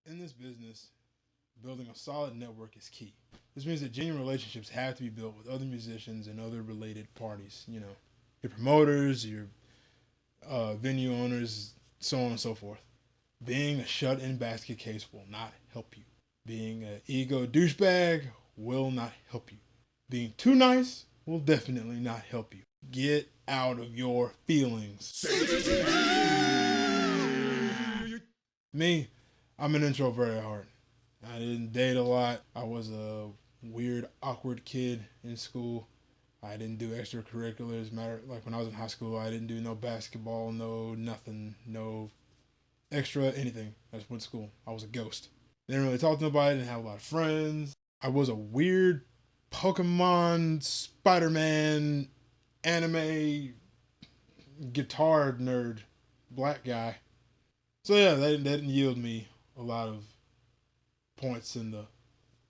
In this business, building a solid network is key. This means that genuine relationships have to be built with other musicians and other related parties. Your promoters, your venue owners, so on and so forth. Being a shut-in basket case will not help you. Being an ego douchebag will not help you. Being too nice will definitely not help you. Get out of your feelings. Me, I'm an introvert at heart. I didn't date a lot. I was a weird, awkward kid in school. I didn't do extracurriculars. Like when I was in high school, I didn't do no basketball, no nothing, no extra anything. I just went to school. I was a ghost. Didn't really talk to nobody. Didn't have a lot of friends. I was a weird Pokemon, Spider-Man, anime, guitar nerd, black guy. So yeah, that didn't yield me a lot of points in the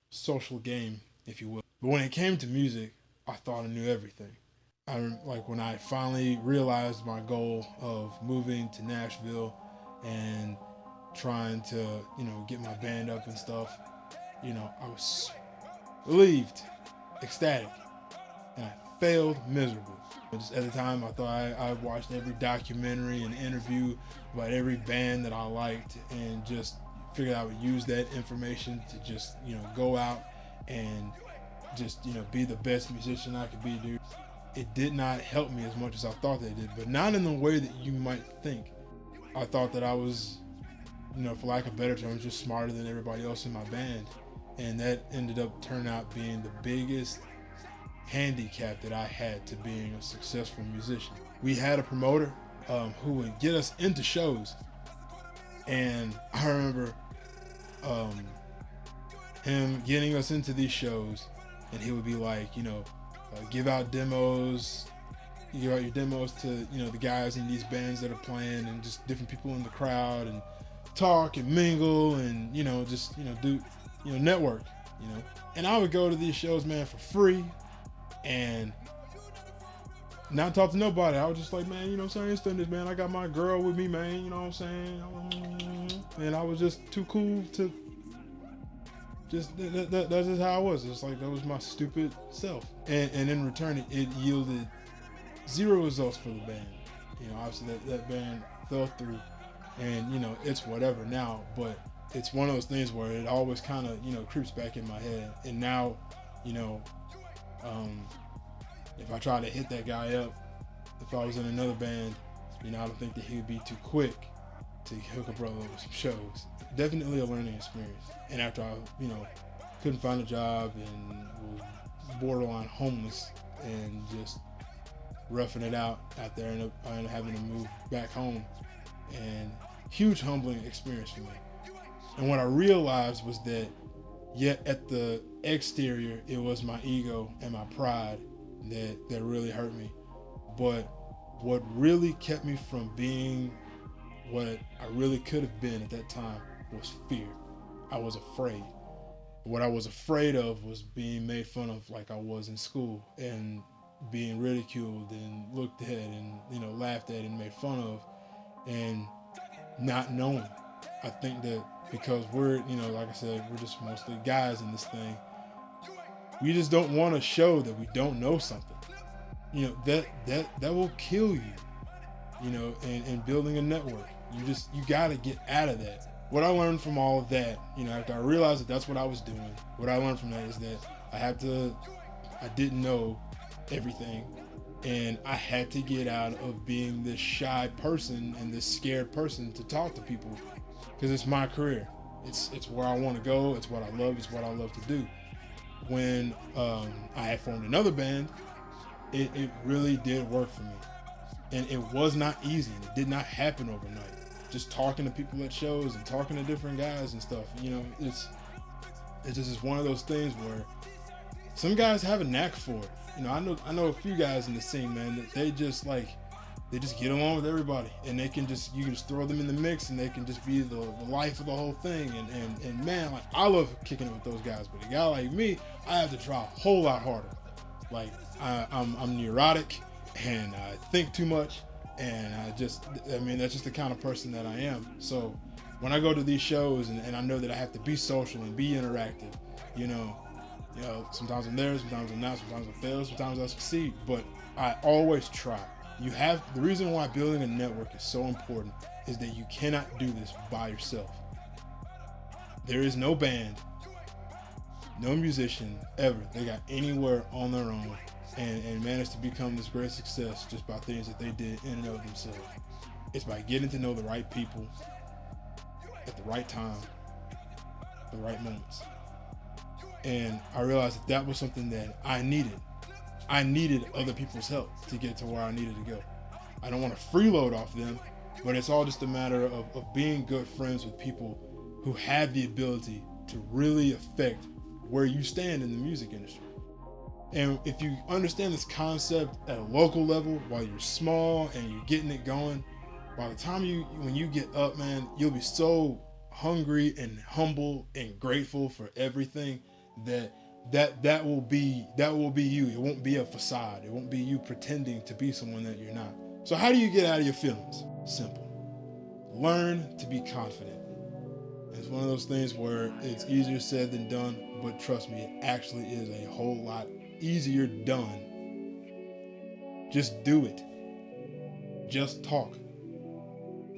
social game, if you will. But when it came to music, I thought I knew everything. Like when I finally realized my goal of moving to Nashville and trying to, get my band up and stuff, I was relieved, ecstatic, and I failed miserably. Just at the time, I thought I watched every documentary and interview about every band that I liked and just figured I would use that information to just, go out and just, be the best musician I could be, dude. It did not help me as much as I thought that it did, but not in the way that you might think. I thought that I was, for lack of better terms, just smarter than everybody else in my band. And that ended up turning out being the biggest handicap that I had to being a successful musician. We had a promoter who would get us into shows, and I remember him getting us into these shows, and he would be like, give out demos, you give out your demos to the guys in these bands that are playing, and just different people in the crowd, and talk and mingle, and just do network, and I would go to these shows, man, for free and not talk to nobody. I was just like, man, saying, man, I got my girl with me, man, and I was just too cool to just that's just how I was. It's like that was my stupid self, and in return it yielded zero results for the band. Obviously that band fell through, and it's whatever now, but it's one of those things where it always kind of creeps back in my head. And now if I try to hit that guy up, if I was in another band, I don't think that he would be too quick to hook a brother with some shows. Definitely a learning experience. And after I, couldn't find a job and was borderline homeless and just roughing it out there, and I ended up having to move back home. And huge humbling experience for me. And what I realized was that, yet at the exterior, it was my ego and my pride that really hurt me. But what really kept me from being what I really could have been at that time was fear. I was afraid. What I was afraid of was being made fun of like I was in school, and being ridiculed and looked at and laughed at and made fun of, and not knowing. I think that because we're, like I said, we're just mostly guys in this thing, we just don't want to show that we don't know something. That will kill you, and building a network. You got to get out of that. What I learned from all of that, after I realized that that's what I was doing, what I learned from that is that I didn't know everything, and I had to get out of being this shy person and this scared person to talk to people, because it's my career. It's where I want to go. It's what I love. It's what I love to do. When I had formed another band, it really did work for me, and it was not easy, and it did not happen overnight. Just talking to people at shows and talking to different guys and stuff, it's just one of those things where some guys have a knack for it. I know a few guys in the scene, man, that they just get along with everybody, and you can just throw them in the mix, and they can just be the life of the whole thing. And man, like, I love kicking it with those guys, but a guy like me, I have to try a whole lot harder. Like I'm neurotic, and I think too much, and that's just the kind of person that I am. So when I go to these shows and I know that I have to be social and be interactive, you know, sometimes I'm there, sometimes I'm not, sometimes I fail, sometimes I succeed, but I always try. The reason why building a network is so important is that you cannot do this by yourself. There is no band, no musician ever that got anywhere on their own and managed to become this great success just by things that they did in and of themselves. It's by getting to know the right people at the right time, the right moments. And I realized that was something that I needed. I needed other people's help to get to where I needed to go. I don't want to freeload off them, but it's all just a matter of being good friends with people who have the ability to really affect where you stand in the music industry. And if you understand this concept at a local level while you're small and you're getting it going, by the time when you get up, man, you'll be so hungry and humble and grateful for everything that will be you. It won't be a facade. It won't be you pretending to be someone that you're not. So how do you get out of your feelings? Simple. Learn to be confident. It's one of those things where it's easier said than done, but trust me, it actually is a whole lot easier done. Just do it. Just talk.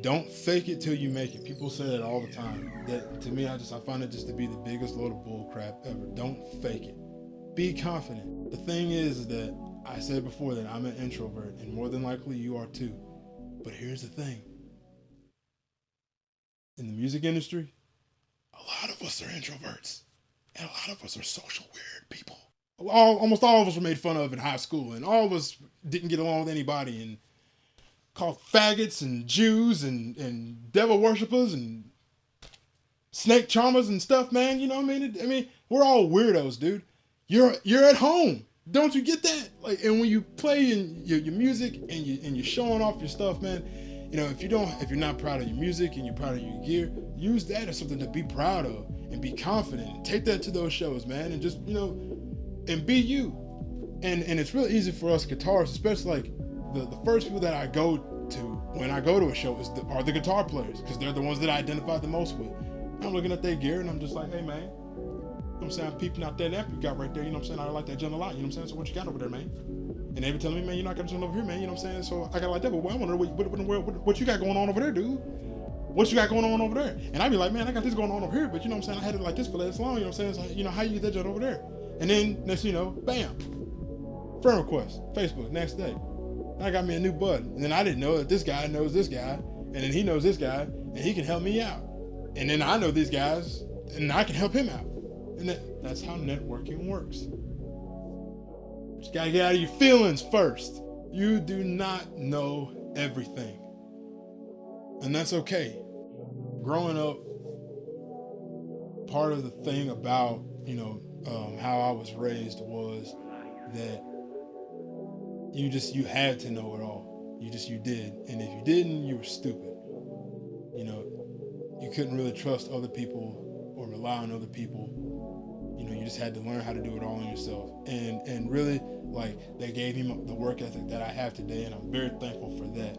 Don't fake it till you make it. People say that all the time. That to me, I find it just to be the biggest load of bull crap ever. Don't fake it. Be confident. The thing is that I said before that I'm an introvert, and more than likely you are too. But here's the thing. In the music industry, a lot of us are introverts, and a lot of us are social weird people. Almost all of us were made fun of in high school, and all of us didn't get along with anybody, and called faggots and Jews and devil worshippers and snake charmers and stuff, man. You know what I mean? We're all weirdos, dude. You're at home. Don't you get that? Like, and when you play in your music and you're showing off your stuff, man, you know, if you're not proud of your music and you're proud of your gear, use that as something to be proud of and be confident and take that to those shows, man, and just, you know, and be you. And it's really easy for us guitarists, especially like the first people that I go to when I go to a show are the guitar players, because they're the ones that I identify the most with. I'm looking at their gear and I'm just like, hey man, you know what I'm saying, I'm peeping out that amp you got right there, you know what I'm saying, I like that gen a lot, you know what I'm saying, so what you got over there, man? And they be telling me, man, you're not gonna turn over here, man, you know what I'm saying, so I got like that, but I wonder what you got going on over there, dude? What you got going on over there? And I be like, man, I got this going on over here, but you know what I'm saying, I had it like this for this long, you know what I'm saying, so, you know, how you get that jet over there? And then next, you know, bam, friend request, Facebook, next day. I got me a new bud. And then I didn't know that this guy knows this guy, and then he knows this guy, and he can help me out. And then I know these guys, and I can help him out. And that's how networking works. You just gotta get out of your feelings first. You do not know everything. And that's okay. Growing up, part of the thing about, you know, how I was raised was that you had to know it all. You did. And if you didn't, you were stupid. You know, you couldn't really trust other people or rely on other people. You know, you just had to learn how to do it all on yourself. And really, like, they gave me the work ethic that I have today, and I'm very thankful for that.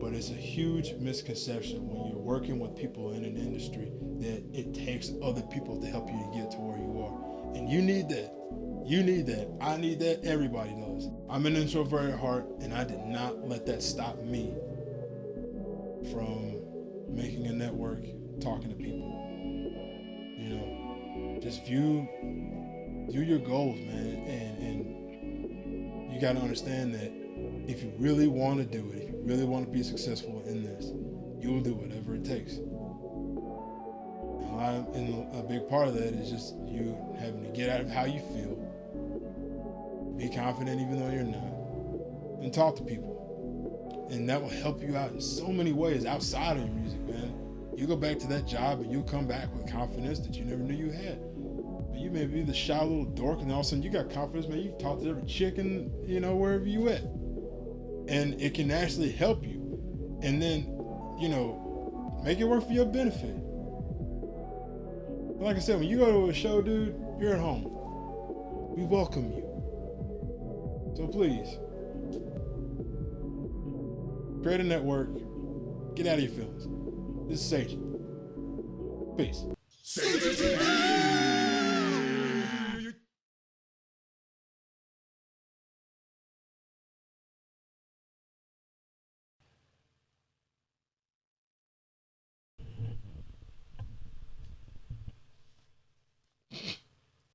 But it's a huge misconception when you're working with people in an industry that it takes other people to help you to get to where you are. And you need that. You need that. I need that. Everybody does. I'm an introvert at heart, and I did not let that stop me from making a network, talking to people. You know, just view your goals, man, and you got to understand that if you really want to do it, if you really want to be successful in this, you'll do whatever it takes. And a big part of that is just you having to get out of how you feel, be confident even though you're not, and talk to people. And that will help you out in so many ways outside of your music, man. You go back to that job and you'll come back with confidence that you never knew you had. You may be the shy little dork, and all of a sudden you got confidence, man. You talk to every chick and, you know, wherever you at. And it can actually help you. And then, you know, make it work for your benefit. Like I said, when you go to a show, dude, you're at home. We welcome you. So please, create a network. Get out of your feelings. This is Seiji. Peace. SEIJIxMETAL.